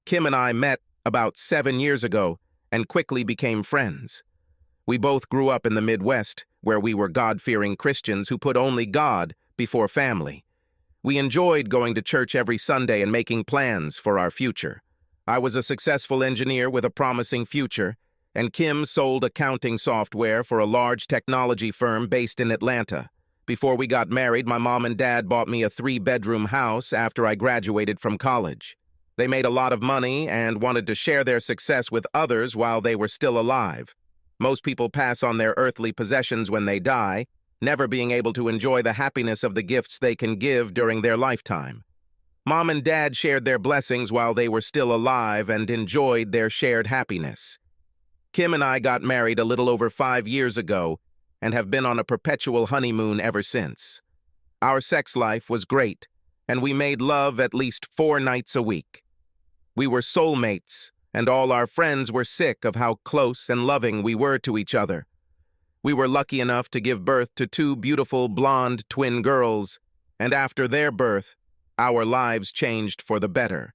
Kim and I met about 7 years ago and quickly became friends. We both grew up in the Midwest, where we were God-fearing Christians who put only God before family. We enjoyed going to church every Sunday and making plans for our future. I was a successful engineer with a promising future, and Kim sold accounting software for a large technology firm based in Atlanta. Before we got married, my mom and dad bought me a 3-bedroom house after I graduated from college. They made a lot of money and wanted to share their success with others while they were still alive. Most people pass on their earthly possessions when they die, never being able to enjoy the happiness of the gifts they can give during their lifetime. Mom and Dad shared their blessings while they were still alive and enjoyed their shared happiness. Kim and I got married a little over 5 years ago and have been on a perpetual honeymoon ever since. Our sex life was great, and we made love at least 4 nights a week. We were soulmates, and all our friends were sick of how close and loving we were to each other. We were lucky enough to give birth to 2 beautiful blonde twin girls, and after their birth, our lives changed for the better.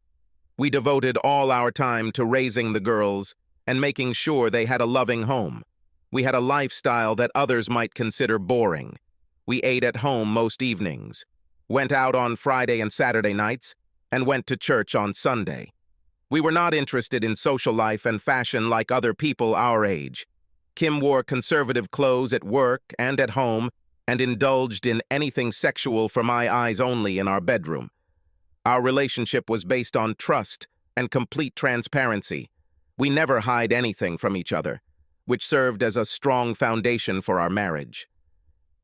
We devoted all our time to raising the girls and making sure they had a loving home. We had a lifestyle that others might consider boring. We ate at home most evenings, went out on Friday and Saturday nights, and went to church on Sunday. We were not interested in social life and fashion like other people our age. Kim wore conservative clothes at work and at home and indulged in anything sexual for my eyes only in our bedroom. Our relationship was based on trust and complete transparency. We never hid anything from each other, which served as a strong foundation for our marriage.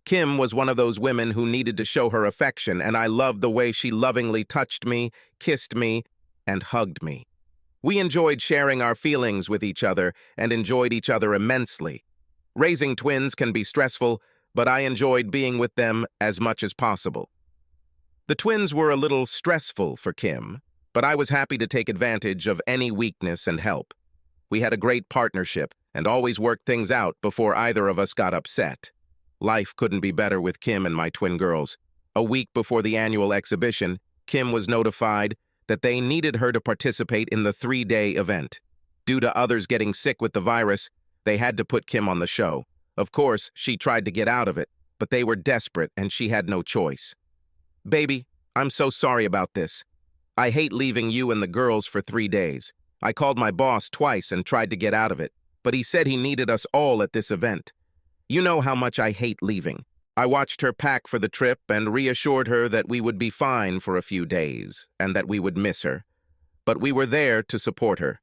Kim was one of those women who needed to show her affection, and I loved the way she lovingly touched me, kissed me, and hugged me. We enjoyed sharing our feelings with each other and enjoyed each other immensely. Raising twins can be stressful, but I enjoyed being with them as much as possible. The twins were a little stressful for Kim, but I was happy to take advantage of any weakness and help. We had a great partnership and always worked things out before either of us got upset. Life couldn't be better with Kim and my twin girls. A week before the annual exhibition, Kim was notified that they needed her to participate in the 3-day event. Due to others getting sick with the virus, they had to put Kim on the show. Of course, she tried to get out of it, but they were desperate and she had no choice. "Baby, I'm so sorry about this. I hate leaving you and the girls for 3 days. I called my boss twice and tried to get out of it, but he said he needed us all at this event. You know how much I hate leaving." I watched her pack for the trip and reassured her that we would be fine for a few days and that we would miss her. But we were there to support her.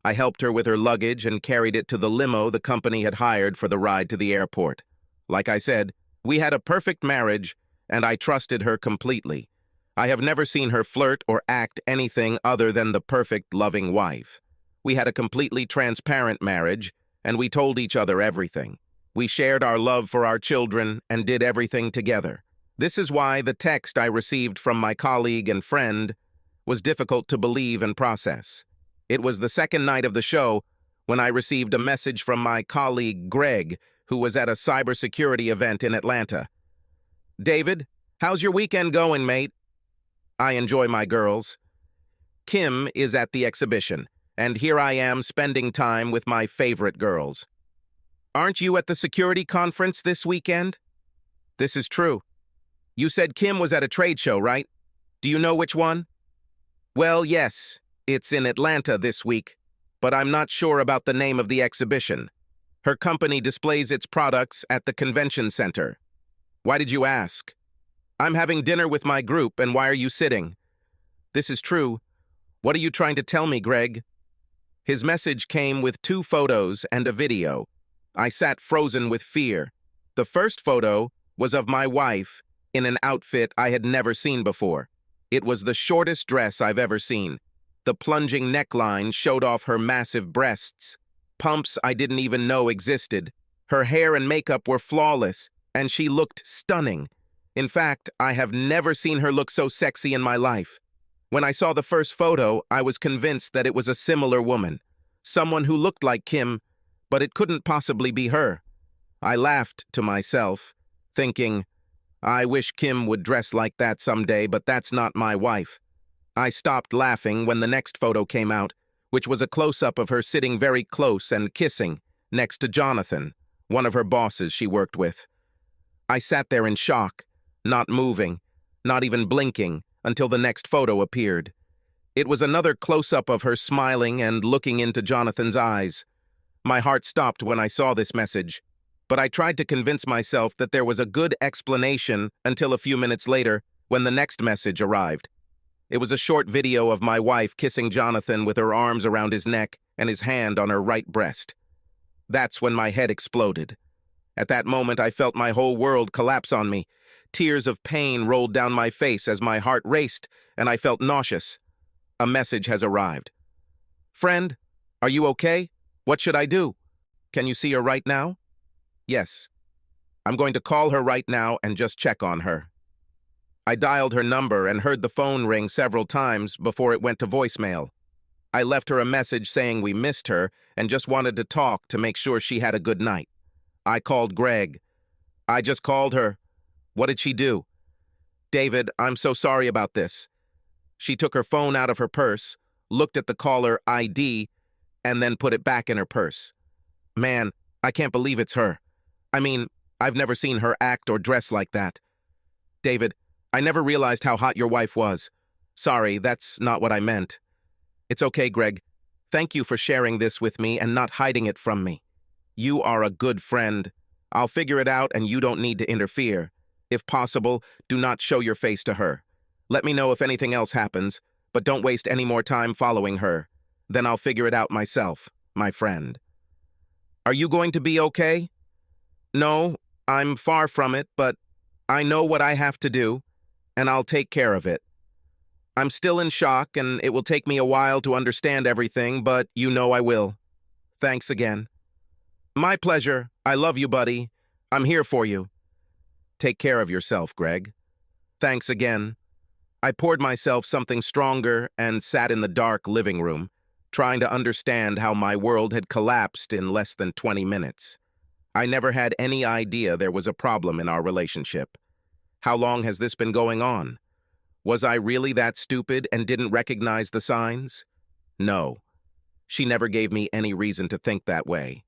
I helped her with her luggage and carried it to the limo the company had hired for the ride to the airport. Like I said, we had a perfect marriage, and I trusted her completely. I have never seen her flirt or act anything other than the perfect, loving wife. We had a completely transparent marriage, and we told each other everything. We shared our love for our children and did everything together. This is why the text I received from my colleague and friend was difficult to believe and process. It was the second night of the show when I received a message from my colleague Greg, who was at a cybersecurity event in Atlanta. "David, how's your weekend going, mate?" "I enjoy my girls." "Kim is at the exhibition, and here I am spending time with my favorite girls." "Aren't you at the security conference this weekend?" "This is true." "You said Kim was at a trade show, right? Do you know which one?" "Well, yes, it's in Atlanta this week, but I'm not sure about the name of the exhibition. Her company displays its products at the convention center." "Why did you ask?" "I'm having dinner with my group, and why are you sitting?" "This is true. What are you trying to tell me, Greg?" His message came with 2 photos and a video. I sat frozen with fear. The first photo was of my wife in an outfit I had never seen before. It was the shortest dress I've ever seen. The plunging neckline showed off her massive breasts, pumps I didn't even know existed. Her hair and makeup were flawless, and she looked stunning. In fact, I have never seen her look so sexy in my life. When I saw the first photo, I was convinced that it was a similar woman, someone who looked like Kim, but it couldn't possibly be her. I laughed to myself, thinking, I wish Kim would dress like that someday, but that's not my wife. I stopped laughing when the next photo came out, which was a close-up of her sitting very close and kissing next to Jonathan, one of her bosses she worked with. I sat there in shock, not moving, not even blinking, until the next photo appeared. It was another close-up of her smiling and looking into Jonathan's eyes. My heart stopped when I saw this message, but I tried to convince myself that there was a good explanation until a few minutes later when the next message arrived. It was a short video of my wife kissing Jonathan with her arms around his neck and his hand on her right breast. That's when my head exploded. At that moment, I felt my whole world collapse on me. Tears of pain rolled down my face as my heart raced, and I felt nauseous. A message has arrived. Friend, are you okay? What should I do? Can you see her right now? Yes. I'm going to call her right now and just check on her. I dialed her number and heard the phone ring several times before it went to voicemail. I left her a message saying we missed her and just wanted to talk to make sure she had a good night. I called Greg. I just called her. What did she do? David, I'm so sorry about this. She took her phone out of her purse, looked at the caller ID, and then put it back in her purse. Man, I can't believe it's her. I mean, I've never seen her act or dress like that. David, I never realized how hot your wife was. Sorry, that's not what I meant. It's okay, Greg. Thank you for sharing this with me and not hiding it from me. You are a good friend. I'll figure it out and you don't need to interfere. If possible, do not show your face to her. Let me know if anything else happens, but don't waste any more time following her. Then I'll figure it out myself, my friend. Are you going to be okay? No, I'm far from it, but I know what I have to do, and I'll take care of it. I'm still in shock, and it will take me a while to understand everything, but you know I will. Thanks again. My pleasure. I love you, buddy. I'm here for you. Take care of yourself, Greg. Thanks again. I poured myself something stronger and sat in the dark living room, trying to understand how my world had collapsed in less than 20 minutes. I never had any idea there was a problem in our relationship. How long has this been going on? Was I really that stupid and didn't recognize the signs? No. She never gave me any reason to think that way.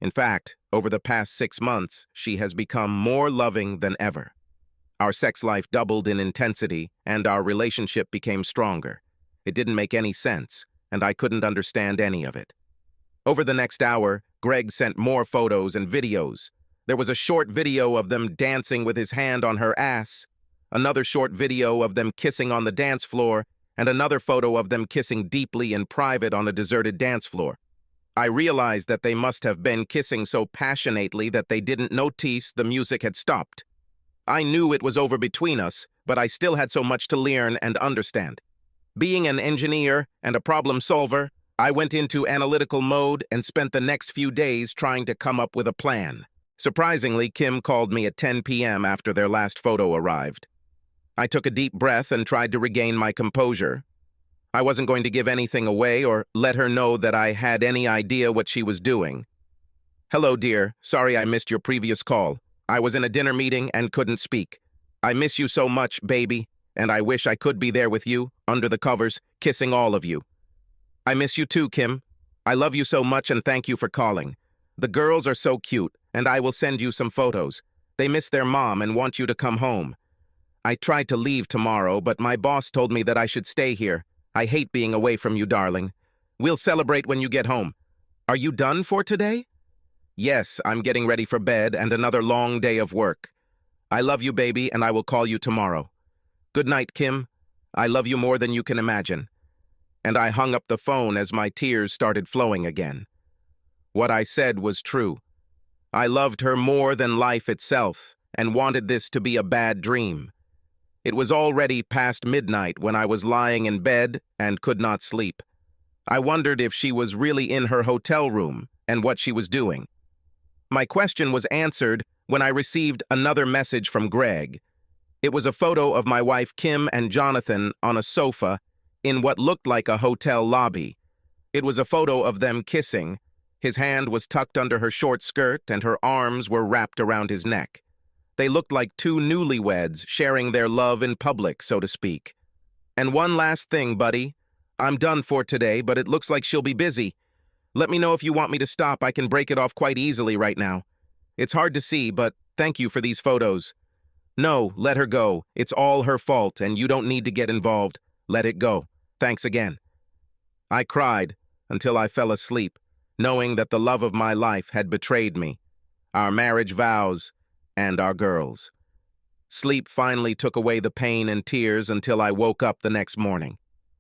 In fact, over the past 6 months, she has become more loving than ever. Our sex life doubled in intensity, and our relationship became stronger. It didn't make any sense, and I couldn't understand any of it. Over the next hour, Greg sent more photos and videos. There was a short video of them dancing with his hand on her ass, another short video of them kissing on the dance floor, and another photo of them kissing deeply in private on a deserted dance floor. I realized that they must have been kissing so passionately that they didn't notice the music had stopped. I knew it was over between us, but I still had so much to learn and understand. Being an engineer and a problem solver, I went into analytical mode and spent the next few days trying to come up with a plan. Surprisingly, Kim called me at 10 p.m. after their last photo arrived. I took a deep breath and tried to regain my composure. I wasn't going to give anything away or let her know that I had any idea what she was doing. Hello, dear. Sorry I missed your previous call. I was in a dinner meeting and couldn't speak. I miss you so much, baby, and I wish I could be there with you, under the covers, kissing all of you. I miss you too, Kim. I love you so much and thank you for calling. The girls are so cute, and I will send you some photos. They miss their mom and want you to come home. I tried to leave tomorrow, but my boss told me that I should stay here. I hate being away from you, darling. We'll celebrate when you get home. Are you done for today? Yes, I'm getting ready for bed and another long day of work. I love you, baby, and I will call you tomorrow. Good night, Kim. I love you more than you can imagine. And I hung up the phone as my tears started flowing again. What I said was true. I loved her more than life itself and wanted this to be a bad dream. It was already past midnight when I was lying in bed and could not sleep. I wondered if she was really in her hotel room and what she was doing. My question was answered when I received another message from Greg. It was a photo of my wife Kim and Jonathan on a sofa in what looked like a hotel lobby. It was a photo of them kissing. His hand was tucked under her short skirt and her arms were wrapped around his neck. They looked like two newlyweds sharing their love in public, so to speak. And one last thing, buddy. I'm done for today, but it looks like she'll be busy. Let me know if you want me to stop. I can break it off quite easily right now. It's hard to see, but thank you for these photos. No, let her go. It's all her fault, and you don't need to get involved. Let it go. Thanks again. I cried until I fell asleep, knowing that the love of my life had betrayed me, our marriage vows, and our girls. Sleep finally took away the pain and tears until I woke up the next morning.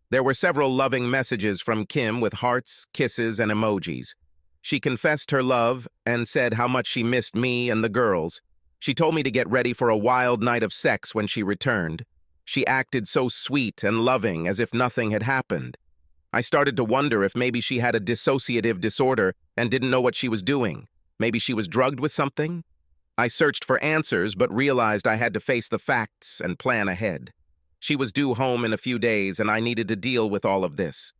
There were several loving messages from Kim with hearts, kisses, and emojis. She confessed her love and said how much she missed me and the girls. She told me to get ready for a wild night of sex when she returned. She acted so sweet and loving as if nothing had happened. I started to wonder if maybe she had a dissociative disorder and didn't know what she was doing. Maybe she was drugged with something? I searched for answers but realized I had to face the facts and plan ahead. She was due home in a few days and I needed to deal with all of this.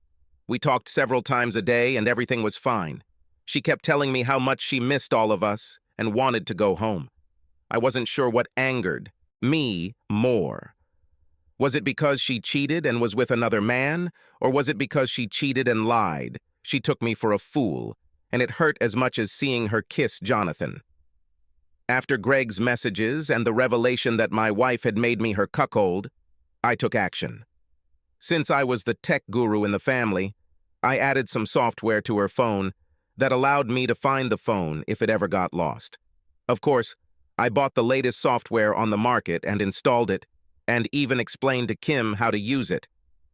We talked several times a day and everything was fine. She kept telling me how much she missed all of us and wanted to go home. I wasn't sure what angered me more. Was it because she cheated and was with another man, or was it because she cheated and lied? She took me for a fool, and it hurt as much as seeing her kiss Jonathan. After Greg's messages and the revelation that my wife had made me her cuckold, I took action. Since I was the tech guru in the family, I added some software to her phone that allowed me to find the phone if it ever got lost. Of course, I bought the latest software on the market and installed it, and even explained to Kim how to use it.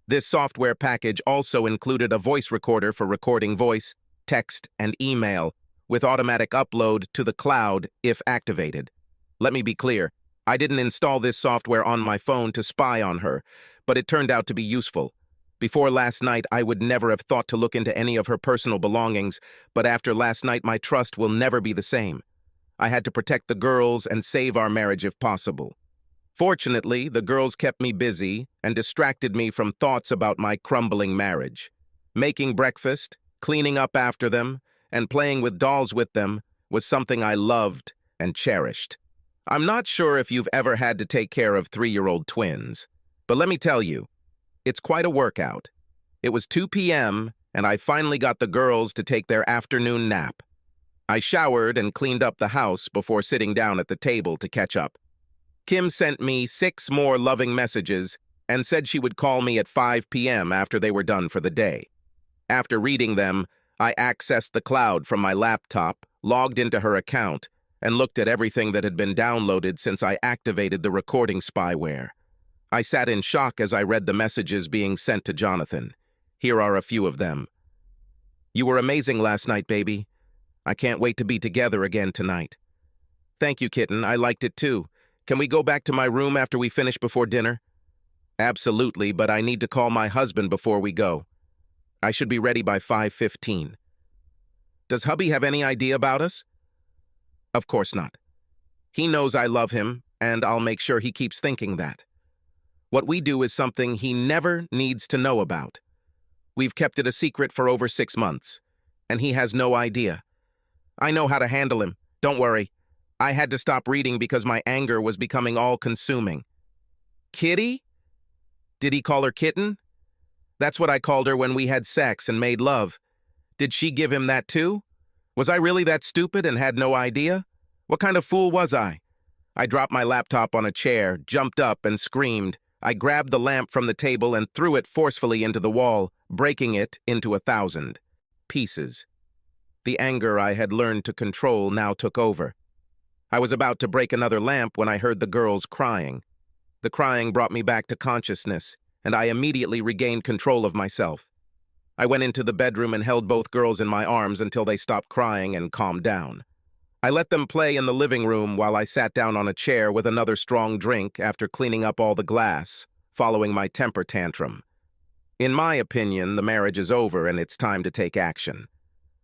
This software package also included a voice recorder for recording voice, text, and email, with automatic upload to the cloud if activated. Let me be clear, I didn't install this software on my phone to spy on her, but it turned out to be useful. Before last night, I would never have thought to look into any of her personal belongings, but after last night, my trust will never be the same. I had to protect the girls and save our marriage if possible. Fortunately, the girls kept me busy and distracted me from thoughts about my crumbling marriage. Making breakfast, cleaning up after them, and playing with dolls with them was something I loved and cherished. I'm not sure if you've ever had to take care of 3-year-old twins, but let me tell you, it's quite a workout. It was 2 p.m., and I finally got the girls to take their afternoon nap. I showered and cleaned up the house before sitting down at the table to catch up. Kim sent me 6 more loving messages and said she would call me at 5 p.m. after they were done for the day. After reading them, I accessed the cloud from my laptop, logged into her account, and looked at everything that had been downloaded since I activated the recording spyware. I sat in shock as I read the messages being sent to Jonathan. Here are a few of them. You were amazing last night, baby. I can't wait to be together again tonight. Thank you, kitten. I liked it too. Can we go back to my room after we finish before dinner? Absolutely, but I need to call my husband before we go. I should be ready by 5:15. Does hubby have any idea about us? Of course not. He knows I love him, and I'll make sure he keeps thinking that. What we do is something he never needs to know about. We've kept it a secret for over 6 months, and he has no idea. I know how to handle him, don't worry. I had to stop reading because my anger was becoming all-consuming. Kitty? Did he call her kitten? That's what I called her when we had sex and made love. Did she give him that too? Was I really that stupid and had no idea? What kind of fool was I? I dropped my laptop on a chair, jumped up, and screamed. I grabbed the lamp from the table and threw it forcefully into the wall, breaking it into 1,000 pieces. The anger I had learned to control now took over. I was about to break another lamp when I heard the girls crying. The crying brought me back to consciousness, and I immediately regained control of myself. I went into the bedroom and held both girls in my arms until they stopped crying and calmed down. I let them play in the living room while I sat down on a chair with another strong drink after cleaning up all the glass, following my temper tantrum. In my opinion, the marriage is over and it's time to take action.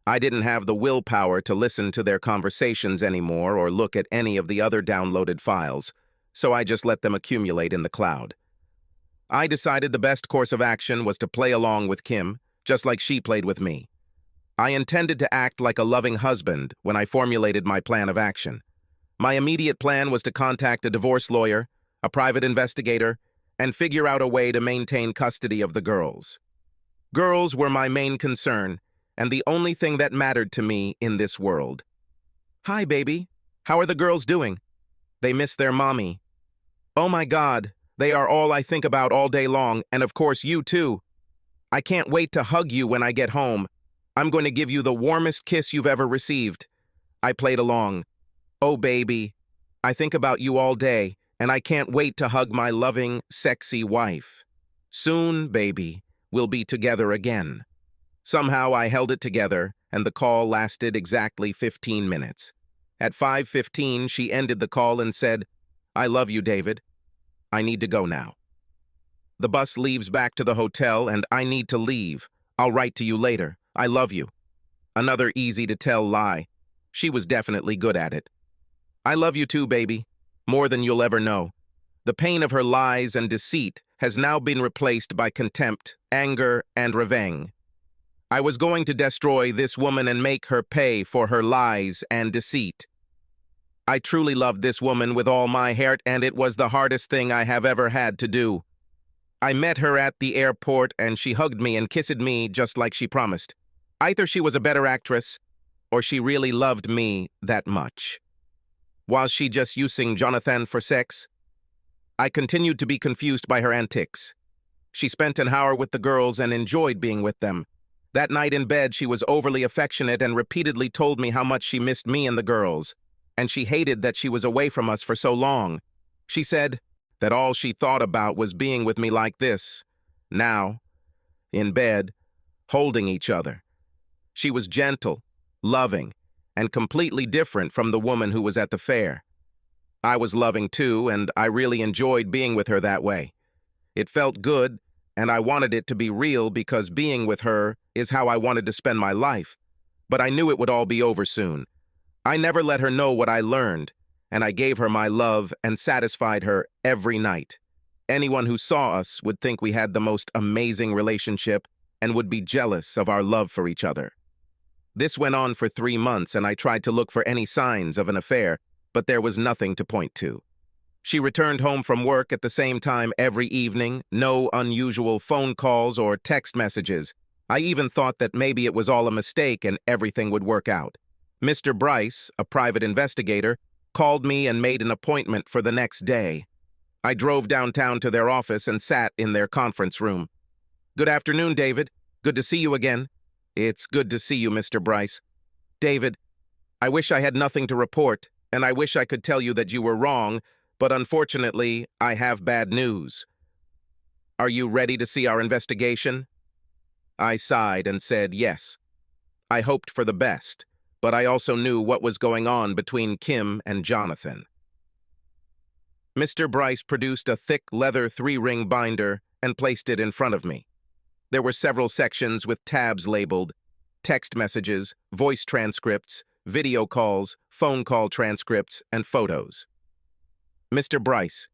I didn't have the willpower to listen to their conversations anymore or look at any of the other downloaded files, so I just let them accumulate in the cloud. I decided the best course of action was to play along with Kim, just like she played with me. I intended to act like a loving husband when I formulated my plan of action. My immediate plan was to contact a divorce lawyer, a private investigator, and figure out a way to maintain custody of the girls. Girls were my main concern, and the only thing that mattered to me in this world. Hi, baby. How are the girls doing? They miss their mommy. Oh my God, they are all I think about all day long, and of course you too. I can't wait to hug you when I get home. I'm going to give you the warmest kiss you've ever received. I played along. Oh baby, I think about you all day, and I can't wait to hug my loving, sexy wife. Soon, baby, we'll be together again. Somehow I held it together, and the call lasted exactly 15 minutes. At 5:15, she ended the call and said, I love you, David. I need to go now. The bus leaves back to the hotel, and I need to leave. I'll write to you later. I love you. Another easy-to-tell lie. She was definitely good at it. I love you too, baby. More than you'll ever know. The pain of her lies and deceit has now been replaced by contempt, anger, and revenge. I was going to destroy this woman and make her pay for her lies and deceit. I truly loved this woman with all my heart, and it was the hardest thing I have ever had to do. I met her at the airport, and she hugged me and kissed me just like she promised. Either she was a better actress, or she really loved me that much. Was she just using Jonathan for sex? I continued to be confused by her antics. She spent an hour with the girls and enjoyed being with them. That night in bed, she was overly affectionate and repeatedly told me how much she missed me and the girls, and she hated that she was away from us for so long. She said that all she thought about was being with me like this, now, in bed, holding each other. She was gentle, loving, and completely different from the woman who was at the fair. I was loving too, and I really enjoyed being with her that way. It felt good, and I wanted it to be real because being with her is how I wanted to spend my life. But I knew it would all be over soon. I never let her know what I learned, and I gave her my love and satisfied her every night. Anyone who saw us would think we had the most amazing relationship and would be jealous of our love for each other. This went on for 3 months, and I tried to look for any signs of an affair, but there was nothing to point to. She returned home from work at the same time every evening, no unusual phone calls or text messages. I even thought that maybe it was all a mistake and everything would work out. Mr. Bryce, a private investigator, called me and made an appointment for the next day. I drove downtown to their office and sat in their conference room. Good afternoon, David. Good to see you again. It's good to see you, Mr. Bryce. David, I wish I had nothing to report, and I wish I could tell you that you were wrong, but unfortunately, I have bad news. Are you ready to see our investigation? I sighed and said yes. I hoped for the best, but I also knew what was going on between Kim and Jonathan. Mr. Bryce produced a thick leather 3-ring binder and placed it in front of me. There were several sections with tabs labeled text messages, voice transcripts, video calls, phone call transcripts, and photos. Mr. Bryce,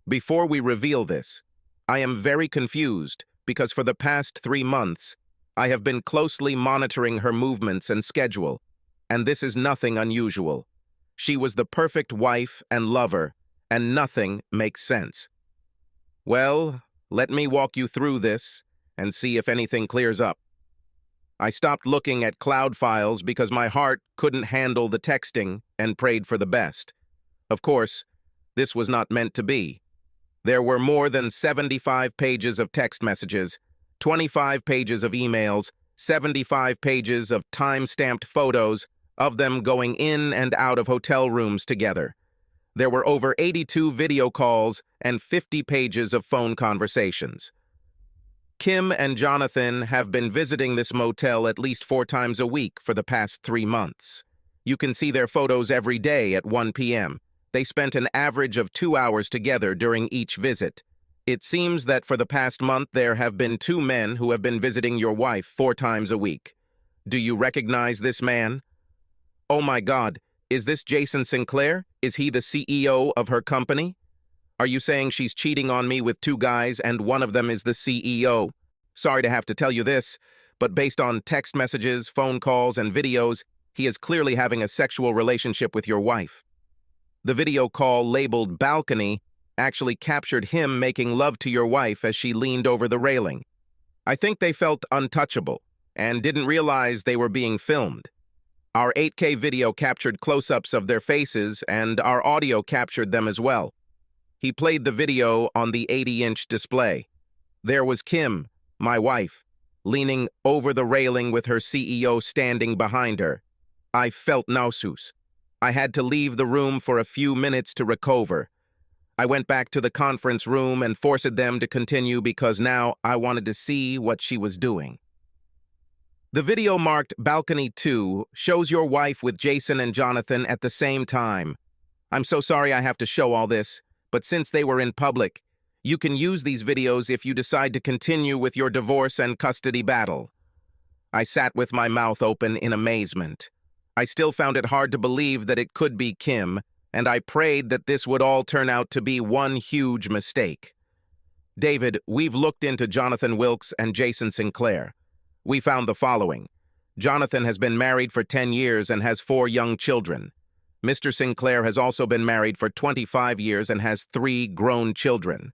before we reveal this, I am very confused because for the past 3 months, I have been closely monitoring her movements and schedule, and this is nothing unusual. She was the perfect wife and lover, and nothing makes sense. Well, let me walk you through this and see if anything clears up. I stopped looking at cloud files because my heart couldn't handle the texting and prayed for the best. Of course, this was not meant to be. There were more than 75 pages of text messages, 25 pages of emails, 75 pages of time-stamped photos of them going in and out of hotel rooms together. There were over 82 video calls and 50 pages of phone conversations. Kim and Jonathan have been visiting this motel at least 4 times a week for the past 3 months. You can see their photos every day at 1 p.m. They spent an average of 2 hours together during each visit. It seems that for the past month there have been 2 men who have been visiting your wife 4 times a week. Do you recognize this man? Oh my God, is this Jason Sinclair? Is he the CEO of her company? Are you saying she's cheating on me with 2 guys and one of them is the CEO? Sorry to have to tell you this, but based on text messages, phone calls, and videos, he is clearly having a sexual relationship with your wife. The video call labeled balcony actually captured him making love to your wife as she leaned over the railing. I think they felt untouchable and didn't realize they were being filmed. Our 8K video captured close-ups of their faces, and our audio captured them as well. He played the video on the 80-inch display. There was Kim, my wife, leaning over the railing with her CEO standing behind her. I felt nauseous. I had to leave the room for a few minutes to recover. I went back to the conference room and forced them to continue because now I wanted to see what she was doing. The video marked Balcony 2 shows your wife with Jason and Jonathan at the same time. I'm so sorry I have to show all this, but since they were in public, you can use these videos if you decide to continue with your divorce and custody battle. I sat with my mouth open in amazement. I still found it hard to believe that it could be Kim, and I prayed that this would all turn out to be one huge mistake. David, we've looked into Jonathan Wilkes and Jason Sinclair. We found the following. Jonathan has been married for 10 years and has 4 young children. Mr. Sinclair has also been married for 25 years and has 3 grown children.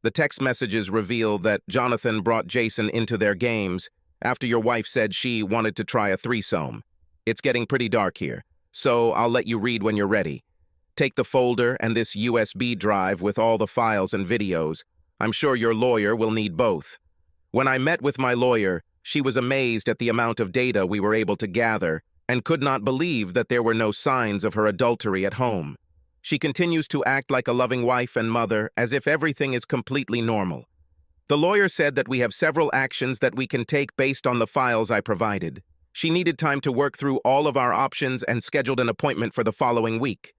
The text messages reveal that Jonathan brought Jason into their games after your wife said she wanted to try a threesome. It's getting pretty dark here, so I'll let you read when you're ready. Take the folder and this USB drive with all the files and videos. I'm sure your lawyer will need both. When I met with my lawyer, she was amazed at the amount of data we were able to gather and could not believe that there were no signs of her adultery at home. She continues to act like a loving wife and mother as if everything is completely normal. The lawyer said that we have several actions that we can take based on the files I provided. She needed time to work through all of our options and scheduled an appointment for the following week.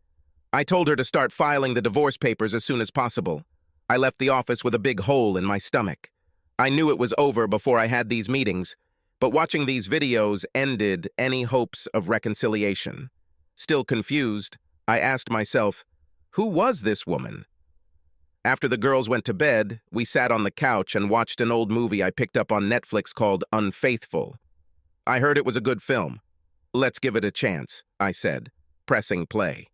I told her to start filing the divorce papers as soon as possible. I left the office with a big hole in my stomach. I knew it was over before I had these meetings, but watching these videos ended any hopes of reconciliation. Still confused, I asked myself, who was this woman? After the girls went to bed, we sat on the couch and watched an old movie I picked up on Netflix called Unfaithful. I heard it was a good film. Let's give it a chance, I said, pressing play.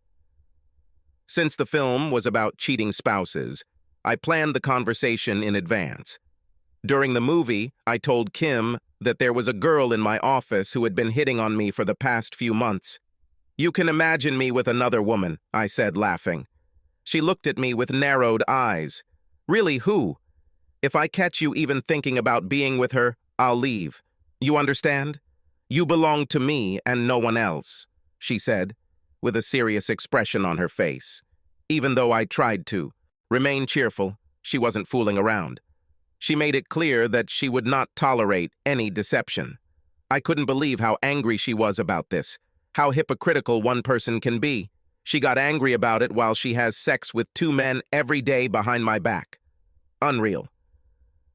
Since the film was about cheating spouses, I planned the conversation in advance. During the movie, I told Kim that there was a girl in my office who had been hitting on me for the past few months. You can imagine me with another woman, I said, laughing. She looked at me with narrowed eyes. Really, who? If I catch you even thinking about being with her, I'll leave. You understand? You belong to me and no one else, she said, with a serious expression on her face. Even though I tried to remain cheerful, she wasn't fooling around. She made it clear that she would not tolerate any deception. I couldn't believe how angry she was about this, how hypocritical one person can be. She got angry about it while she has sex with 2 men every day behind my back. Unreal.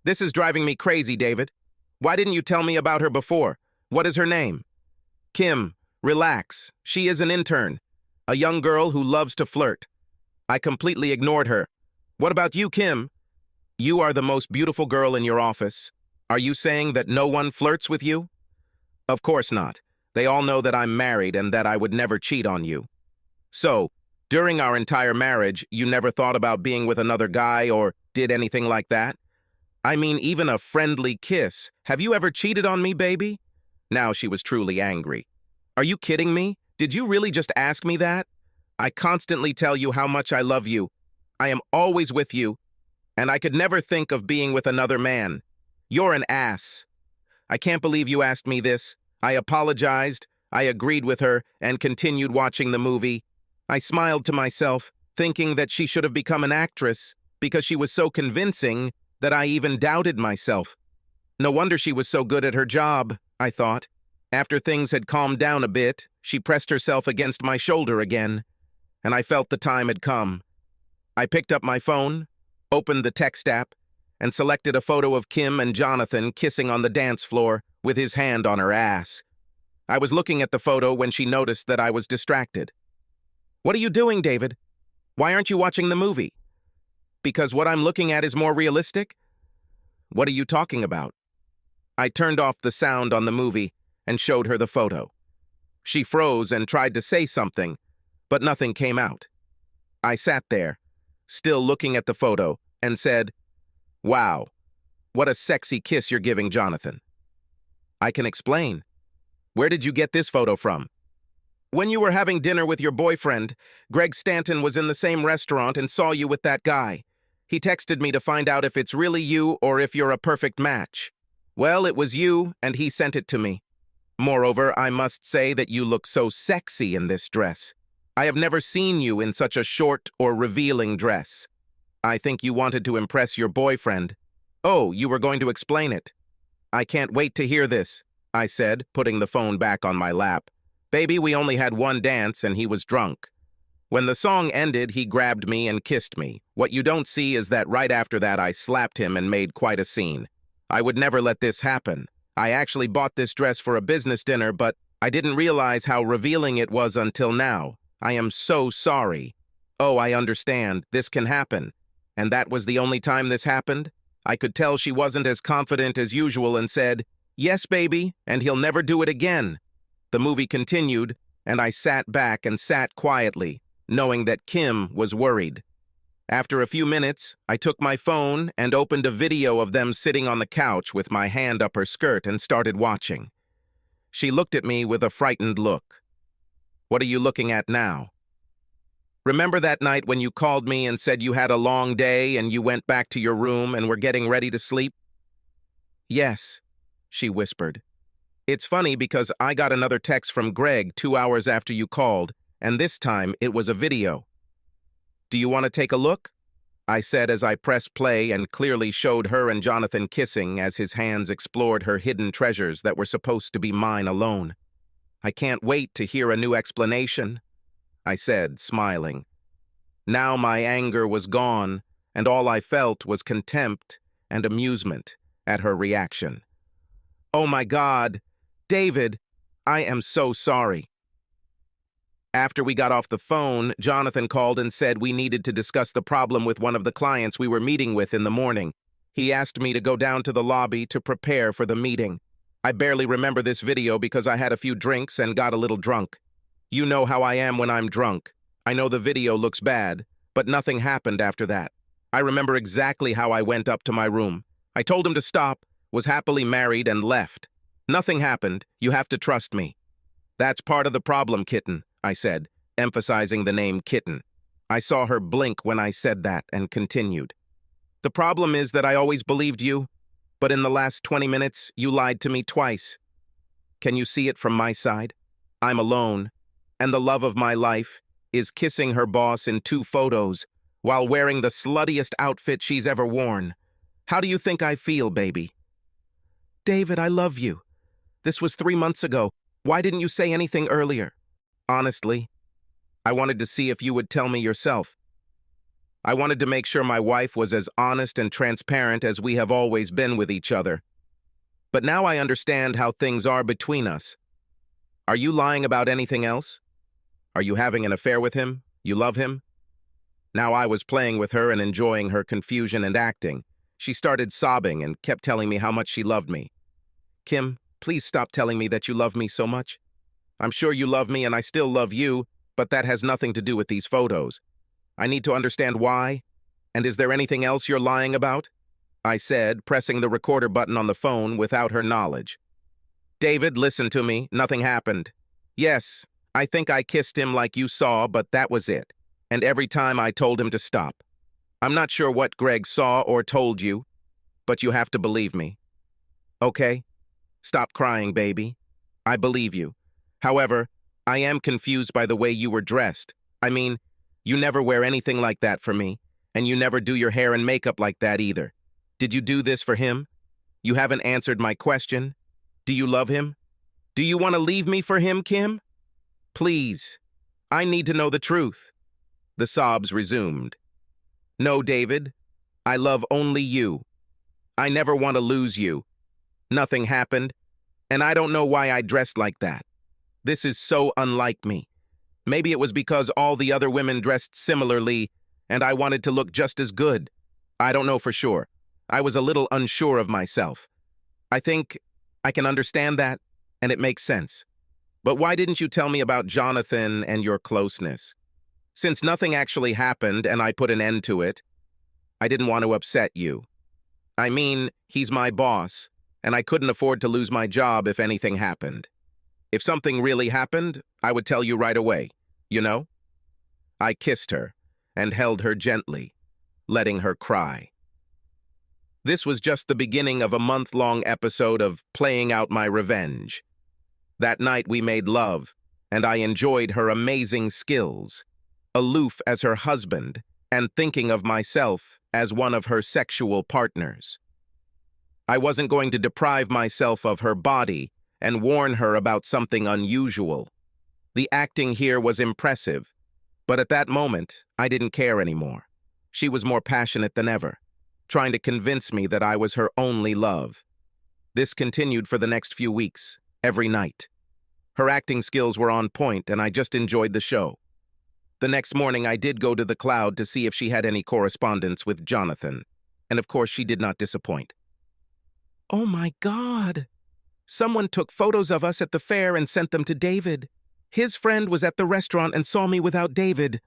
This is driving me crazy, David. Why didn't you tell me about her before? What is her name? Kim, relax. She is an intern, a young girl who loves to flirt. I completely ignored her. What about you, Kim? You are the most beautiful girl in your office. Are you saying that no one flirts with you? Of course not. They all know that I'm married and that I would never cheat on you. So, during our entire marriage, you never thought about being with another guy or did anything like that? I mean, even a friendly kiss. Have you ever cheated on me, baby? Now she was truly angry. Are you kidding me? Did you really just ask me that? I constantly tell you how much I love you. I am always with you, and I could never think of being with another man. You're an ass. I can't believe you asked me this. I apologized, I agreed with her, and continued watching the movie. I smiled to myself, thinking that she should have become an actress, because she was so convincing that I even doubted myself. No wonder she was so good at her job, I thought. After things had calmed down a bit, she pressed herself against my shoulder again, and I felt the time had come. I picked up my phone, opened the text app, and selected a photo of Kim and Jonathan kissing on the dance floor with his hand on her ass. I was looking at the photo when she noticed that I was distracted. What are you doing, David? Why aren't you watching the movie? Because what I'm looking at is more realistic? What are you talking about? I turned off the sound on the movie and showed her the photo. She froze and tried to say something, but nothing came out. I sat there, still looking at the photo, and said, "Wow, what a sexy kiss you're giving Jonathan." "I can explain. Where did you get this photo from?" "When you were having dinner with your boyfriend, Greg Stanton was in the same restaurant and saw you with that guy. He texted me to find out if it's really you or if you're a perfect match. Well, it was you, and he sent it to me. Moreover, I must say that you look so sexy in this dress. I have never seen you in such a short or revealing dress. I think you wanted to impress your boyfriend. Oh, you were going to explain it." "I can't wait to hear this," I said, putting the phone back on my lap. "Baby, we only had one dance and he was drunk. When the song ended, he grabbed me and kissed me. What you don't see is that right after that I slapped him and made quite a scene. I would never let this happen. I actually bought this dress for a business dinner, but I didn't realize how revealing it was until now. I am so sorry." "Oh, I understand. This can happen. And that was the only time this happened?" I could tell she wasn't as confident as usual and said, "Yes, baby, and he'll never do it again." The movie continued, and I sat back and sat quietly, knowing that Kim was worried. After a few minutes, I took my phone and opened a video of them sitting on the couch with my hand up her skirt and started watching. She looked at me with a frightened look. "What are you looking at now?" "Remember that night when you called me and said you had a long day and you went back to your room and were getting ready to sleep?" "Yes," she whispered. "It's funny because I got another text from Greg 2 hours after you called, and this time it was a video. Do you want to take a look?" I said as I pressed play and clearly showed her and Jonathan kissing as his hands explored her hidden treasures that were supposed to be mine alone. "I can't wait to hear a new explanation," I said, smiling. Now my anger was gone, and all I felt was contempt and amusement at her reaction. "Oh my God, David, I am so sorry." After we got off the phone, Jonathan called and said we needed to discuss the problem with one of the clients we were meeting with in the morning. He asked me to go down to the lobby to prepare for the meeting. I barely remember this video because I had a few drinks and got a little drunk. You know how I am when I'm drunk. I know the video looks bad, but nothing happened after that. I remember exactly how I went up to my room. I told him to stop, was happily married, and left. Nothing happened. You have to trust me. "That's part of the problem, kitten," I said, emphasizing the name kitten. I saw her blink when I said that and continued. "The problem is that I always believed you, but in the last 20 minutes, you lied to me twice. Can you see it from my side? I'm alone, and the love of my life is kissing her boss in 2 photos while wearing the sluttiest outfit she's ever worn. How do you think I feel, baby?" "David, I love you. This was 3 months ago. Why didn't you say anything earlier?" "Honestly, I wanted to see if you would tell me yourself. I wanted to make sure my wife was as honest and transparent as we have always been with each other. But now I understand how things are between us. Are you lying about anything else? Are you having an affair with him? You love him?" Now I was playing with her and enjoying her confusion and acting. She started sobbing and kept telling me how much she loved me. "Kim, please stop telling me that you love me so much. I'm sure you love me and I still love you, but that has nothing to do with these photos. I need to understand why. And is there anything else you're lying about?" I said, pressing the recorder button on the phone without her knowledge. "David, listen to me. Nothing happened. Yes, I think I kissed him like you saw, but that was it. And every time I told him to stop. I'm not sure what Greg saw or told you, but you have to believe me. Okay? Stop crying, baby. I believe you. However, I am confused by the way you were dressed. I mean, you never wear anything like that for me, and you never do your hair and makeup like that either. Did you do this for him? You haven't answered my question. Do you love him? Do you want to leave me for him, Kim? Please, I need to know the truth." The sobs resumed. "No, David, I love only you. I never want to lose you. Nothing happened, and I don't know why I dressed like that. This is so unlike me. Maybe it was because all the other women dressed similarly, and I wanted to look just as good. I don't know for sure. I was a little unsure of myself. I think I can understand that, and it makes sense. But why didn't you tell me about Jonathan and your closeness?" Since nothing actually happened and I put an end to it, I didn't want to upset you. I mean, he's my boss, and I couldn't afford to lose my job if anything happened. If something really happened, I would tell you right away, you know? I kissed her and held her gently, letting her cry. This was just the beginning of a month-long episode of playing out my revenge. That night we made love, and I enjoyed her amazing skills, aloof as her husband, and thinking of myself as one of her sexual partners. I wasn't going to deprive myself of her body and warn her about something unusual. The acting here was impressive, but at that moment, I didn't care anymore. She was more passionate than ever, trying to convince me that I was her only love. This continued for the next few weeks, every night. Her acting skills were on point, and I just enjoyed the show. The next morning, I did go to the Cloud to see if she had any correspondence with Jonathan, and of course, she did not disappoint. Oh my God! Someone took photos of us at the fair and sent them to David. His friend was at the restaurant and saw me without David.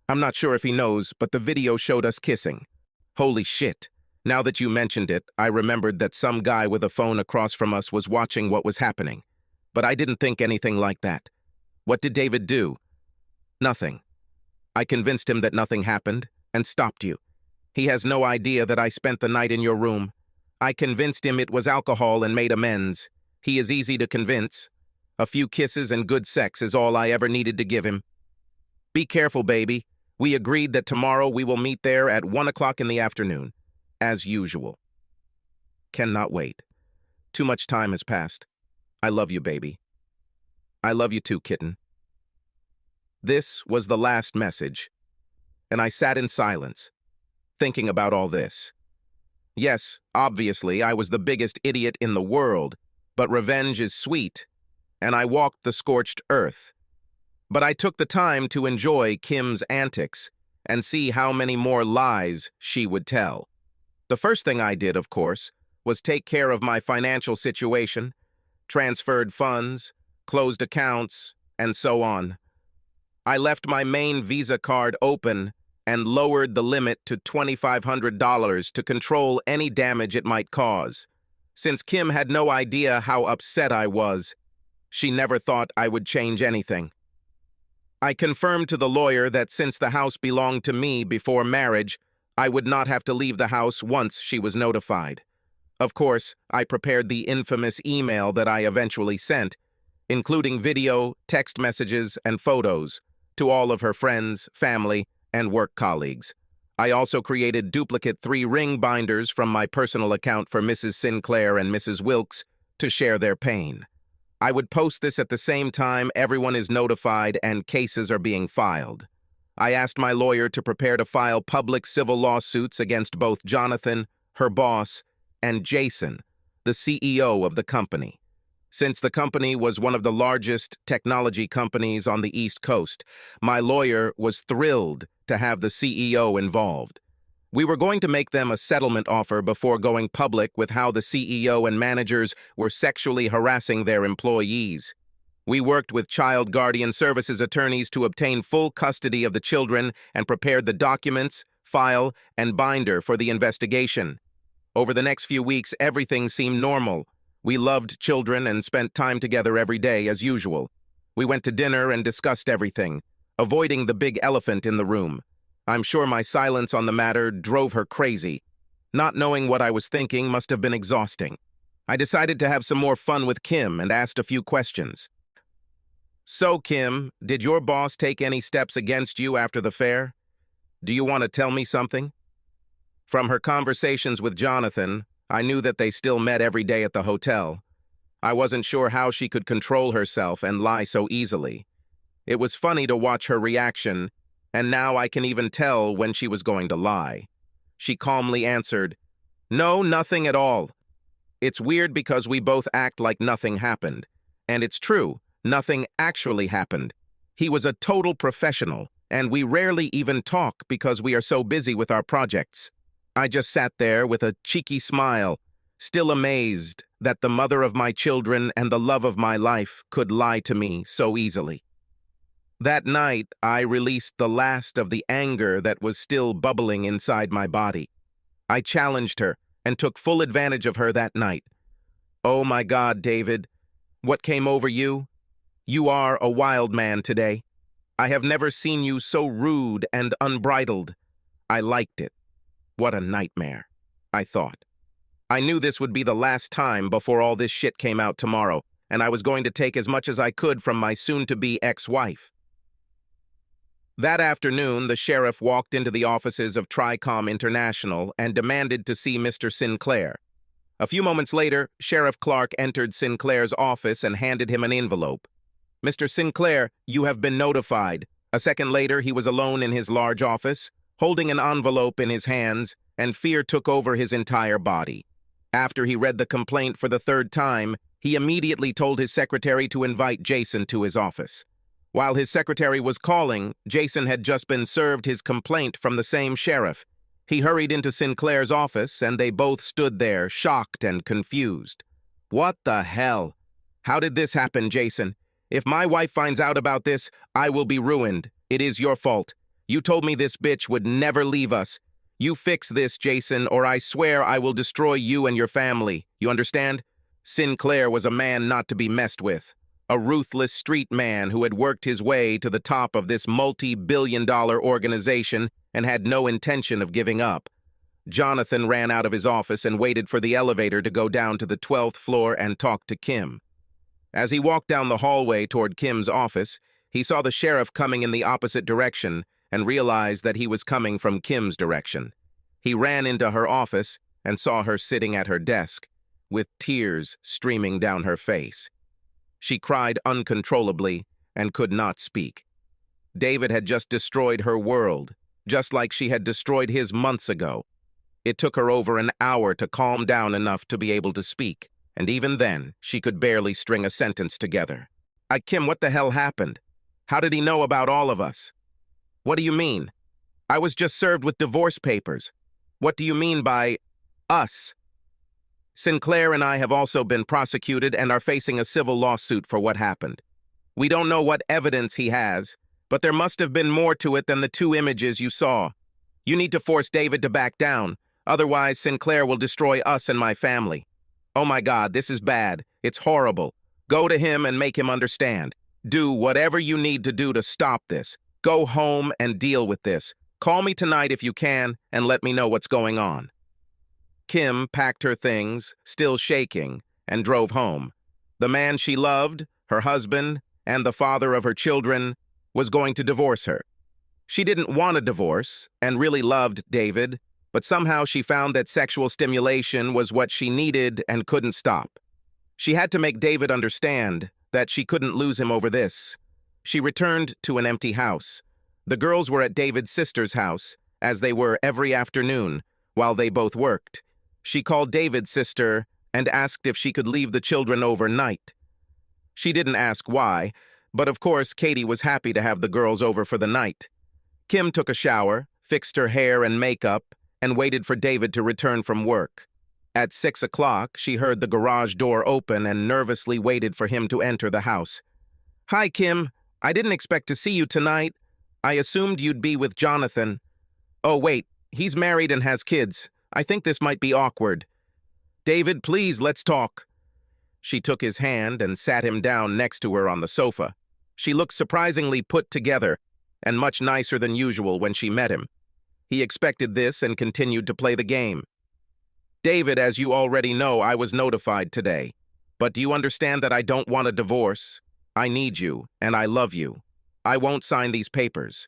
I'm not sure if he knows, but the video showed us kissing. Holy shit. Now that you mentioned it, I remembered that some guy with a phone across from us was watching what was happening. But I didn't think anything like that. What did David do? Nothing. I convinced him that nothing happened and stopped you. He has no idea that I spent the night in your room. I convinced him it was alcohol and made amends. He is easy to convince. A few kisses and good sex is all I ever needed to give him. Be careful, baby. We agreed that tomorrow we will meet there at 1 o'clock in the afternoon, as usual. Cannot wait. Too much time has passed. I love you, baby. I love you too, kitten. This was the last message, and I sat in silence, thinking about all this. Yes, obviously, I was the biggest idiot in the world, but revenge is sweet, and I walked the scorched earth. But I took the time to enjoy Kim's antics and see how many more lies she would tell. The first thing I did, of course, was take care of my financial situation, transferred funds, closed accounts, and so on. I left my main Visa card open and lowered the limit to $2,500 to control any damage it might cause. Since Kim had no idea how upset I was, she never thought I would change anything. I confirmed to the lawyer that since the house belonged to me before marriage, I would not have to leave the house once she was notified. Of course, I prepared the infamous email that I eventually sent, including video, text messages, and photos, to all of her friends, family, and work colleagues. I also created duplicate 3-ring binders from my personal account for Mrs. Sinclair and Mrs. Wilkes to share their pain. I would post this at the same time everyone is notified and cases are being filed. I asked my lawyer to prepare to file public civil lawsuits against both Jonathan, her boss, and Jason, the CEO of the company. Since the company was one of the largest technology companies on the East Coast, my lawyer was thrilled to have the CEO involved. We were going to make them a settlement offer before going public with how the CEO and managers were sexually harassing their employees. We worked with child guardian services attorneys to obtain full custody of the children and prepared the documents, file, and binder for the investigation. Over the next few weeks, everything seemed normal. We loved children and spent time together every day as usual. We went to dinner and discussed everything, avoiding the big elephant in the room. I'm sure my silence on the matter drove her crazy. Not knowing what I was thinking must have been exhausting. I decided to have some more fun with Kim and asked a few questions. So, Kim, did your boss take any steps against you after the fair? Do you want to tell me something? From her conversations with Jonathan, I knew that they still met every day at the hotel. I wasn't sure how she could control herself and lie so easily. It was funny to watch her reaction, and now I can even tell when she was going to lie. She calmly answered, "No, nothing at all. It's weird because we both act like nothing happened. And it's true, nothing actually happened. He was a total professional, and we rarely even talk because we are so busy with our projects." I just sat there with a cheeky smile, still amazed that the mother of my children and the love of my life could lie to me so easily. That night, I released the last of the anger that was still bubbling inside my body. I challenged her and took full advantage of her that night. Oh my God, David, what came over you? You are a wild man today. I have never seen you so rude and unbridled. I liked it. What a nightmare, I thought. I knew this would be the last time before all this shit came out tomorrow, and I was going to take as much as I could from my soon-to-be ex-wife. That afternoon, the sheriff walked into the offices of Tricom International and demanded to see Mr. Sinclair. A few moments later, Sheriff Clark entered Sinclair's office and handed him an envelope. "Mr. Sinclair, you have been notified." A second later, he was alone in his large office, holding an envelope in his hands, and fear took over his entire body. After he read the complaint for the third time, he immediately told his secretary to invite Jason to his office. While his secretary was calling, Jason had just been served his complaint from the same sheriff. He hurried into Sinclair's office, and they both stood there, shocked and confused. "What the hell? How did this happen, Jason? If my wife finds out about this, I will be ruined. It is your fault. You told me this bitch would never leave us. You fix this, Jason, or I swear I will destroy you and your family. You understand?" Sinclair was a man not to be messed with. A ruthless street man who had worked his way to the top of this multi-billion-dollar organization and had no intention of giving up. Jonathan ran out of his office and waited for the elevator to go down to the 12th floor and talk to Kim. As he walked down the hallway toward Kim's office, he saw the sheriff coming in the opposite direction and realized that he was coming from Kim's direction. He ran into her office and saw her sitting at her desk, with tears streaming down her face. She cried uncontrollably and could not speak. David had just destroyed her world, just like she had destroyed his months ago. It took her over an hour to calm down enough to be able to speak, and even then, she could barely string a sentence together. Kim, what the hell happened? How did he know about all of us?" "What do you mean? I was just served with divorce papers. What do you mean by us?" "Sinclair and I have also been prosecuted and are facing a civil lawsuit for what happened. We don't know what evidence he has, but there must have been more to it than the 2 images you saw. You need to force David to back down, otherwise Sinclair will destroy us and my family. Oh my God, this is bad. It's horrible. Go to him and make him understand. Do whatever you need to do to stop this. Go home and deal with this. Call me tonight if you can and let me know what's going on." Kim packed her things, still shaking, and drove home. The man she loved, her husband, and the father of her children, was going to divorce her. She didn't want a divorce and really loved David, but somehow she found that sexual stimulation was what she needed and couldn't stop. She had to make David understand that she couldn't lose him over this. She returned to an empty house. The girls were at David's sister's house, as they were every afternoon, while they both worked. She called David's sister and asked if she could leave the children overnight. She didn't ask why, but of course Katie was happy to have the girls over for the night. Kim took a shower, fixed her hair and makeup, and waited for David to return from work. At 6 o'clock, she heard the garage door open and nervously waited for him to enter the house. "Hi, Kim. I didn't expect to see you tonight. I assumed you'd be with Jonathan. Oh, wait, he's married and has kids. I think this might be awkward. David, please, let's talk." She took his hand and sat him down next to her on the sofa. She looked surprisingly put together and much nicer than usual when she met him. He expected this and continued to play the game. "David, as you already know, I was notified today. But do you understand that I don't want a divorce? I need you, and I love you. I won't sign these papers.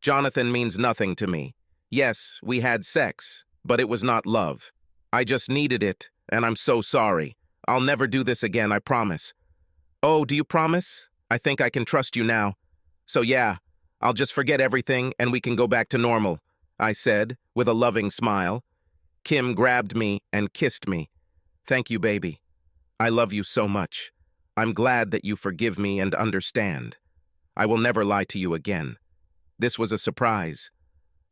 Jonathan means nothing to me. Yes, we had sex, but it was not love. I just needed it, and I'm so sorry. I'll never do this again, I promise." "Oh, do you promise? I think I can trust you now. So yeah, I'll just forget everything and we can go back to normal," I said, with a loving smile. Kim grabbed me and kissed me. "Thank you, baby. I love you so much. I'm glad that you forgive me and understand. I will never lie to you again." This was a surprise.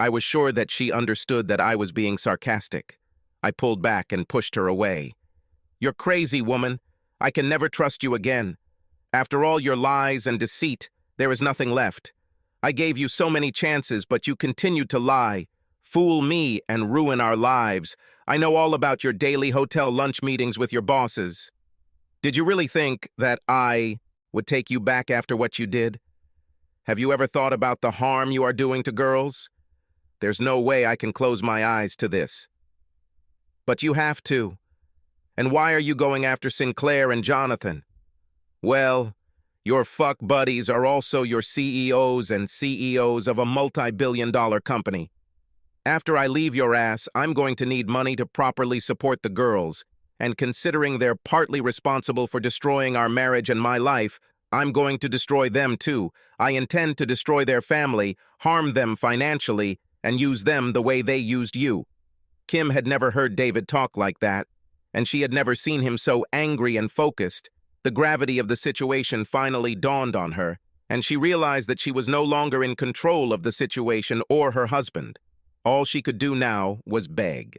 I was sure that she understood that I was being sarcastic. I pulled back and pushed her away. "You're crazy, woman. I can never trust you again. After all your lies and deceit, There is nothing left. I gave you so many chances, but you continued to lie, fool me, and ruin our lives. I know all about your daily hotel lunch meetings with your bosses. Did you really think that I would take you back after what you did? Have you ever thought about the harm you are doing to girls? There's no way I can close my eyes to this. But you have to. And why are you going after Sinclair and Jonathan? Well, your fuck buddies are also your CEOs and CEOs of a multi-billion-dollar company. After I leave your ass, I'm going to need money to properly support the girls, and considering they're partly responsible for destroying our marriage and my life, I'm going to destroy them too. I intend to destroy their family, harm them financially, and use them the way they used you. Kim had never heard David talk like that, and she had never seen him so angry and focused. The gravity of the situation finally dawned on her, and she realized that she was no longer in control of the situation or her husband. All she could do now was beg.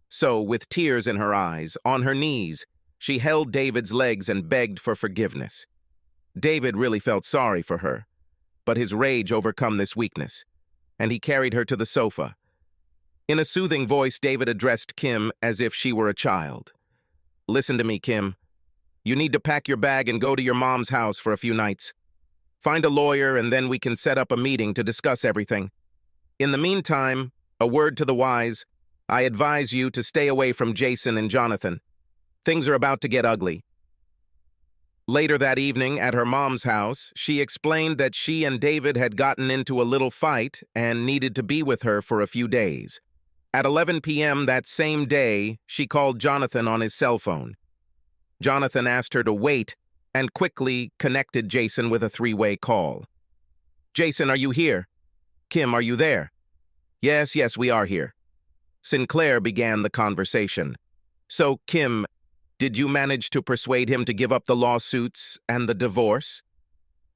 So, with tears in her eyes, on her knees, she held David's legs and begged for forgiveness. David really felt sorry for her, but his rage overcome this weakness, and he carried her to the sofa. In a soothing voice, David addressed Kim as if she were a child. Listen to me, Kim. You need to pack your bag and go to your mom's house for a few nights. Find a lawyer, and then we can set up a meeting to discuss everything. In the meantime, a word to the wise, I advise you to stay away from Jason and Jonathan. Things are about to get ugly. Later that evening, at her mom's house, she explained that she and David had gotten into a little fight and needed to be with her for a few days. At 11 p.m. that same day, she called Jonathan on his cell phone. Jonathan asked her to wait and quickly connected Jason with a three-way call. Jason, are you here? Kim, are you there? Yes, we are here. Sinclair began the conversation. So, Kim, did you manage to persuade him to give up the lawsuits and the divorce?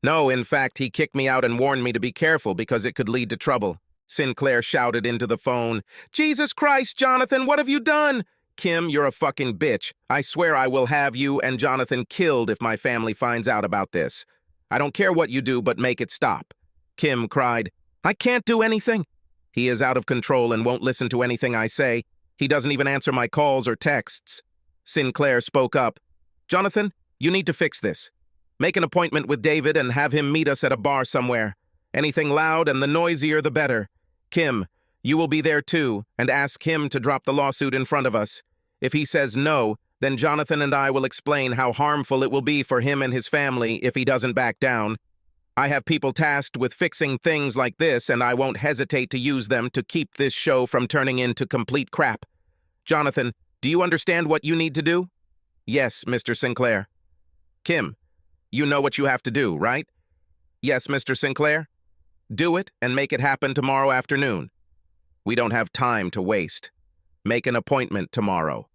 No, in fact, he kicked me out and warned me to be careful because it could lead to trouble. Sinclair shouted into the phone. Jesus Christ, Jonathan, what have you done? Kim, you're a fucking bitch. I swear I will have you and Jonathan killed if my family finds out about this. I don't care what you do, but make it stop. Kim cried, I can't do anything. He is out of control and won't listen to anything I say. He doesn't even answer my calls or texts. Sinclair spoke up. Jonathan, you need to fix this. Make an appointment with David and have him meet us at a bar somewhere. Anything loud and the noisier the better. Kim, you will be there too, and ask him to drop the lawsuit in front of us. If he says no, then Jonathan and I will explain how harmful it will be for him and his family if he doesn't back down. I have people tasked with fixing things like this, and I won't hesitate to use them to keep this show from turning into complete crap. Jonathan, do you understand what you need to do? Yes, Mr. Sinclair. Kim, you know what you have to do, right? Yes, Mr. Sinclair. Do it and make it happen tomorrow afternoon. We don't have time to waste. Make an appointment tomorrow.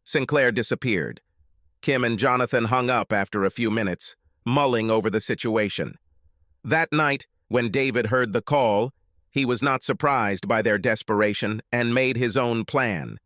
Sinclair disappeared. Kim and Jonathan hung up after a few minutes, mulling over the situation. That night, when David heard the call, he was not surprised by their desperation and made his own plan.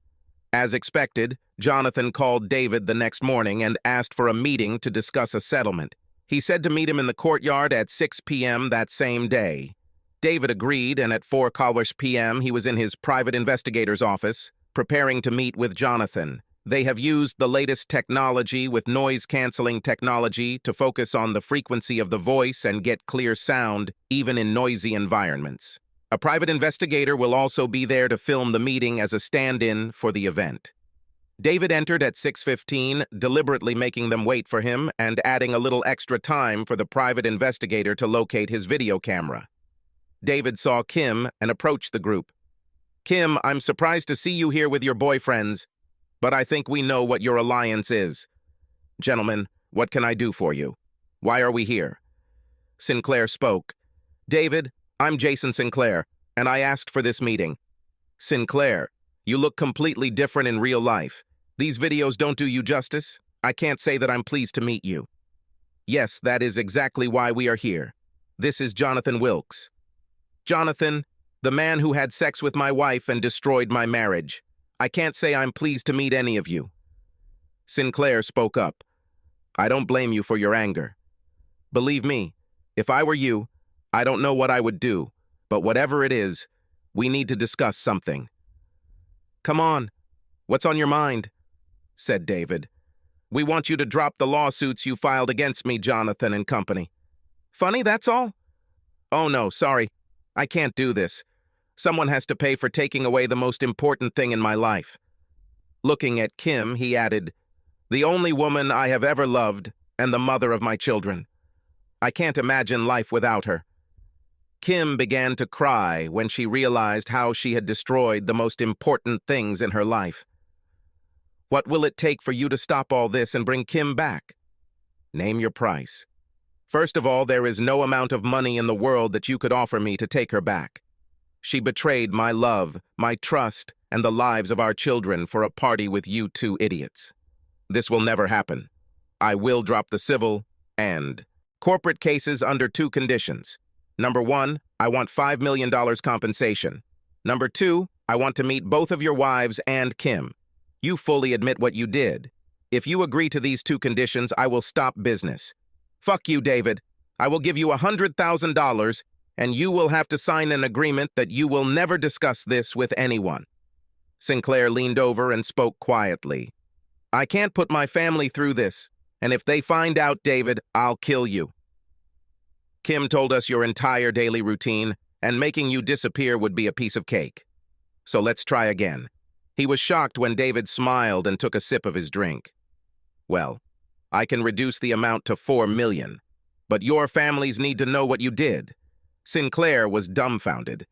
As expected, Jonathan called David the next morning and asked for a meeting to discuss a settlement. He said to meet him in the courtyard at 6 p.m. that same day. David agreed, and at 4 p.m. he was in his private investigator's office, preparing to meet with Jonathan. They have used the latest technology with noise-canceling technology to focus on the frequency of the voice and get clear sound, even in noisy environments. A private investigator will also be there to film the meeting as a stand-in for the event. David entered at 6:15, deliberately making them wait for him and adding a little extra time for the private investigator to locate his video camera. David saw Kim and approached the group. Kim, I'm surprised to see you here with your boyfriends, but I think we know what your alliance is. Gentlemen, what can I do for you? Why are we here? Sinclair spoke. David, I'm Jason Sinclair, and I asked for this meeting. Sinclair, you look completely different in real life. These videos don't do you justice. I can't say that I'm pleased to meet you. Yes, that is exactly why we are here. This is Jonathan Wilkes. Jonathan, the man who had sex with my wife and destroyed my marriage. I can't say I'm pleased to meet any of you. Sinclair spoke up. I don't blame you for your anger. Believe me, If I were you, I don't know what I would do, but whatever it is, we need to discuss something. Come on, what's on your mind? Said David. We want you to drop the lawsuits you filed against me, Jonathan and company. Funny, that's all? Oh no, sorry. I can't do this. Someone has to pay for taking away the most important thing in my life. Looking at Kim, he added, the only woman I have ever loved and the mother of my children. I can't imagine life without her. Kim began to cry when she realized how she had destroyed the most important things in her life. What will it take for you to stop all this and bring Kim back? Name your price. First of all, there is no amount of money in the world that you could offer me to take her back. She betrayed my love, my trust, and the lives of our children for a party with you two idiots. This will never happen. I will drop the civil and corporate cases under two conditions. Number one, I want $5 million compensation. Number two, I want to meet both of your wives and Kim. You fully admit what you did. If you agree to these two conditions, I will stop business. Fuck you, David. I will give you $100,000, and you will have to sign an agreement that you will never discuss this with anyone. Sinclair leaned over and spoke quietly. I can't put my family through this, and if they find out, David, I'll kill you. Kim told us your entire daily routine, and making you disappear would be a piece of cake. So let's try again. He was shocked when David smiled and took a sip of his drink. Well, I can reduce the amount to $4 million, but your families need to know what you did. Sinclair was dumbfounded.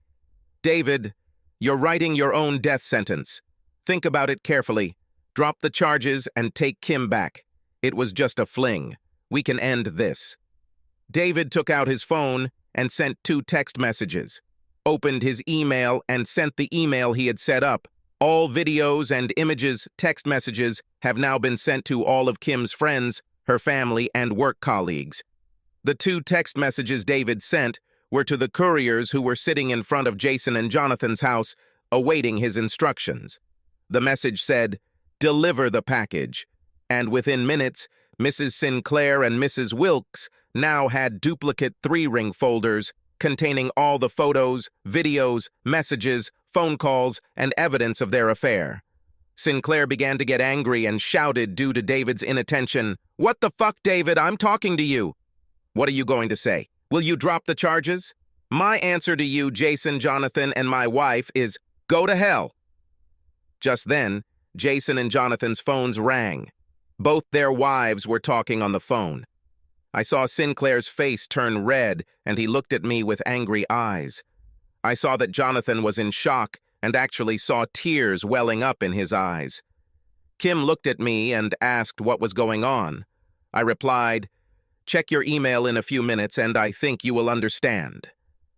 David, you're writing your own death sentence. Think about it carefully. Drop the charges and take Kim back. It was just a fling. We can end this. David took out his phone and sent 2 text messages, opened his email and sent the email he had set up. All videos and images, text messages, have now been sent to all of Kim's friends, her family, and work colleagues. The 2 text messages David sent were to the couriers who were sitting in front of Jason and Jonathan's house, awaiting his instructions. The message said, "Deliver the package," and within minutes, Mrs. Sinclair and Mrs. Wilkes now had duplicate 3-ring folders containing all the photos, videos, messages, phone calls, and evidence of their affair. Sinclair began to get angry and shouted due to David's inattention, "What the fuck, David? I'm talking to you." "What are you going to say? Will you drop the charges?" "My answer to you, Jason, Jonathan, and my wife is, go to hell." Just then, Jason and Jonathan's phones rang. Both their wives were talking on the phone. I saw Sinclair's face turn red, and he looked at me with angry eyes. I saw that Jonathan was in shock and actually saw tears welling up in his eyes. Kim looked at me and asked what was going on. I replied, "Check your email in a few minutes and I think you will understand."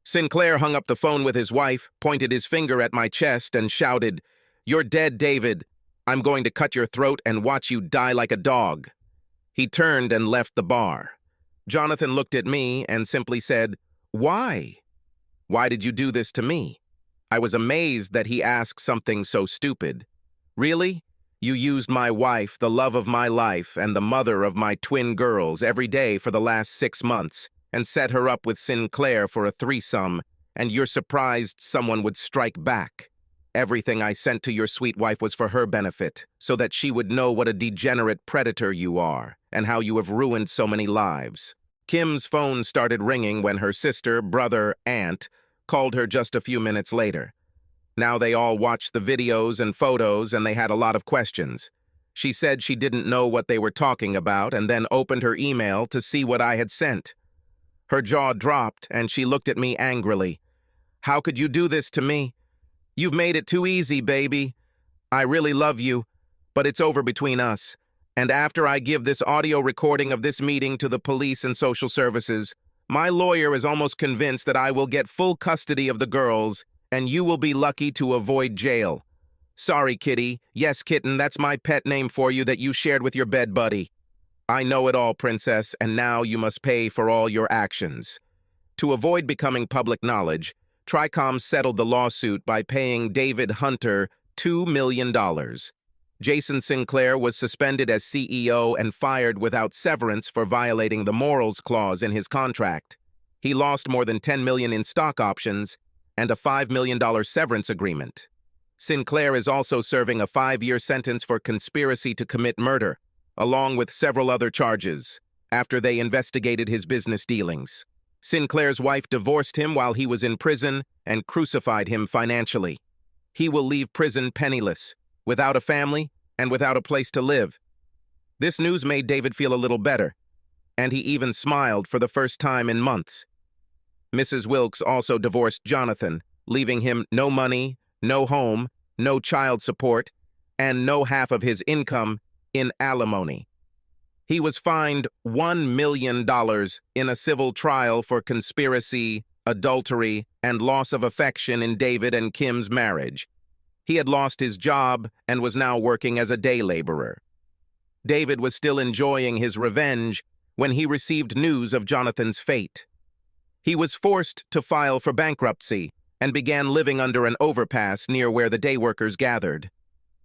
Sinclair hung up the phone with his wife, pointed his finger at my chest, and shouted, "You're dead, David. I'm going to cut your throat and watch you die like a dog." He turned and left the bar. Jonathan looked at me and simply said, "Why? Why did you do this to me?" I was amazed that he asked something so stupid. "Really? You used my wife, the love of my life, and the mother of my twin girls every day for the last 6 months, and set her up with Sinclair for a threesome, and you're surprised someone would strike back. Everything I sent to your sweet wife was for her benefit, so that she would know what a degenerate predator you are, and how you have ruined so many lives." Kim's phone started ringing when her sister, brother, aunt called her just a few minutes later. Now they all watched the videos and photos, and they had a lot of questions. She said she didn't know what they were talking about, and then opened her email to see what I had sent. Her jaw dropped, and she looked at me angrily. "How could you do this to me? You've made it too easy, baby. I really love you, but it's over between us. And after I give this audio recording of this meeting to the police and social services, my lawyer is almost convinced that I will get full custody of the girls, and you will be lucky to avoid jail. Sorry, kitty. Yes, kitten, that's my pet name for you that you shared with your bed buddy. I know it all, princess, and now you must pay for all your actions." To avoid becoming public knowledge, Tricom settled the lawsuit by paying David Hunter $2 million. Jason Sinclair was suspended as CEO and fired without severance for violating the morals clause in his contract. He lost more than $10 million in stock options and a $5 million severance agreement. Sinclair is also serving a 5-year sentence for conspiracy to commit murder, along with several other charges, after they investigated his business dealings. Sinclair's wife divorced him while he was in prison and crucified him financially. He will leave prison penniless, without a family and without a place to live. This news made David feel a little better, and he even smiled for the first time in months. Mrs. Wilkes also divorced Jonathan, leaving him no money, no home, no child support, and no half of his income in alimony. He was fined $1 million in a civil trial for conspiracy, adultery, and loss of affection in David and Kim's marriage. He had lost his job and was now working as a day laborer. David was still enjoying his revenge when he received news of Jonathan's fate. He was forced to file for bankruptcy and began living under an overpass near where the day workers gathered.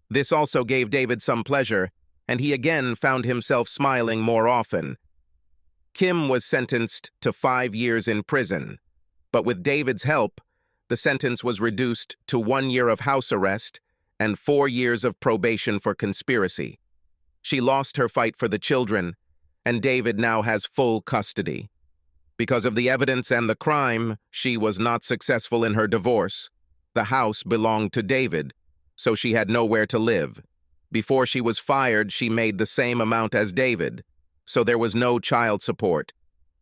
This also gave David some pleasure, and he again found himself smiling more often. Kim was sentenced to 5 years in prison, but with David's help, the sentence was reduced to 1 year of house arrest and 4 years of probation for conspiracy. She lost her fight for the children, and David now has full custody. Because of the evidence and the crime, she was not successful in her divorce. The house belonged to David, so she had nowhere to live. Before she was fired, she made the same amount as David, so there was no child support.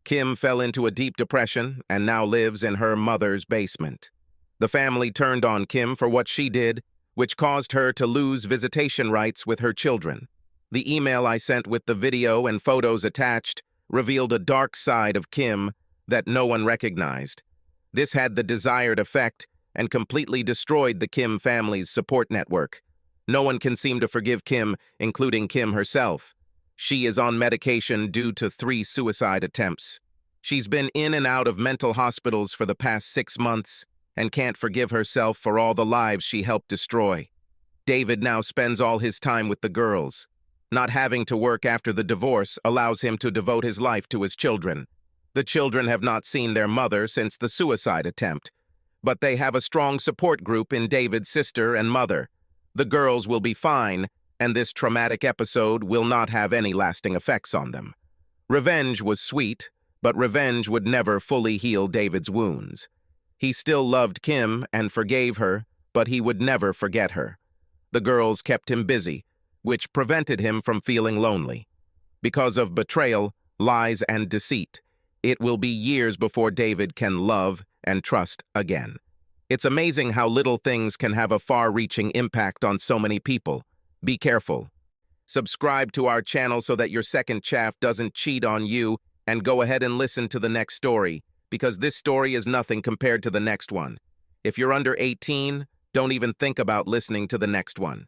Kim fell into a deep depression and now lives in her mother's basement. The family turned on Kim for what she did, which caused her to lose visitation rights with her children. The email I sent with the video and photos attached revealed a dark side of Kim that no one recognized. This had the desired effect and completely destroyed the Kim family's support network. No one can seem to forgive Kim, including Kim herself. She is on medication due to 3 suicide attempts. She's been in and out of mental hospitals for the past 6 months and can't forgive herself for all the lives she helped destroy. David now spends all his time with the girls. Not having to work after the divorce allows him to devote his life to his children. The children have not seen their mother since the suicide attempt, but they have a strong support group in David's sister and mother. The girls will be fine, and this traumatic episode will not have any lasting effects on them. Revenge was sweet, but revenge would never fully heal David's wounds. He still loved Kim and forgave her, but he would never forget her. The girls kept him busy, which prevented him from feeling lonely. Because of betrayal, lies, and deceit, it will be years before David can love and trust again. It's amazing how little things can have a far-reaching impact on so many people. Be careful. Subscribe to our channel so that your second chaff doesn't cheat on you, and go ahead and listen to the next story, because this story is nothing compared to the next one. If you're under 18, don't even think about listening to the next one.